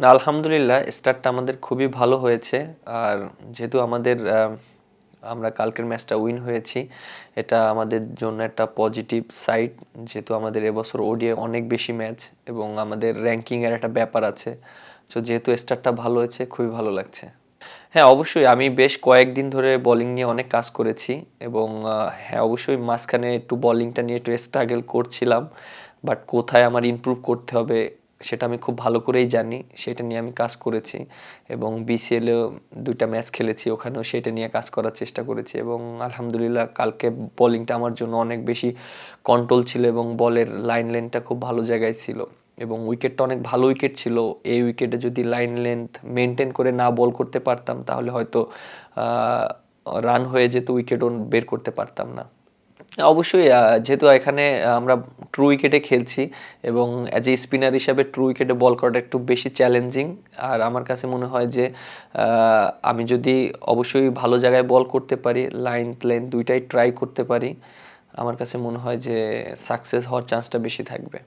না, আলহামদুলিল্লাহ স্টার্টটা আমাদের খুবই ভালো হয়েছে। আর যেহেতু আমরা কালকের ম্যাচটা উইন হয়েছি, এটা আমাদের জন্য একটা পজিটিভ সাইড। যেহেতু আমাদের এবছর ওডিআই অনেক বেশি ম্যাচ এবং আমাদের র্যাঙ্কিং এর একটা ব্যাপার আছে। তো যেহেতু স্টার্টটা ভালো হয়েছে, খুবই ভালো লাগছে। হ্যাঁ, অবশ্যই আমি বেশ কয়েকদিন ধরে বোলিং নিয়ে অনেক কাজ করেছি এবং হ্যাঁ, অবশ্যই মাঝখানে একটু বোলিংটা নিয়ে একটু স্ট্রাগল করছিলাম। বাট কোথায় আমার ইমপ্রুভ করতে হবে সেটা আমি খুব ভালো করেই জানি। সেটা নিয়ে আমি কাজ করেছি এবং বিসিএলেও ২টা ম্যাচ খেলেছি। ওখানেও সেটা নিয়ে কাজ করার চেষ্টা করেছি এবং আলহামদুলিল্লাহ কালকে বোলিংটা আমার জন্য অনেক বেশি কন্ট্রোল ছিল এবং বলের লেন্থটা খুব ভালো জায়গায় ছিল এবং উইকেটটা অনেক ভালো উইকেট ছিল। এই উইকেটে যদি লাইন লেন্থ মেনটেন করে না বল করতে পারতাম তাহলে হয়তো রান হয়ে যেত, উইকেটও বের করতে পারতাম না। অবশ্যই যেহেতু এখানে আমরা ট্রু উইকেটে খেলছি এবং অ্যাজ এ স্পিনার হিসাবে ট্রু উইকেটে বল করাটা একটু বেশি চ্যালেঞ্জিং। আর আমার কাছে মনে হয় যে আমি যদি অবশ্যই ভালো জায়গায় বল করতে পারি, লাইন লেন্থ দুইটাই ট্রাই করতে পারি, আমার কাছে মনে হয় যে সাকসেস হওয়ার চান্সটা বেশি থাকবে।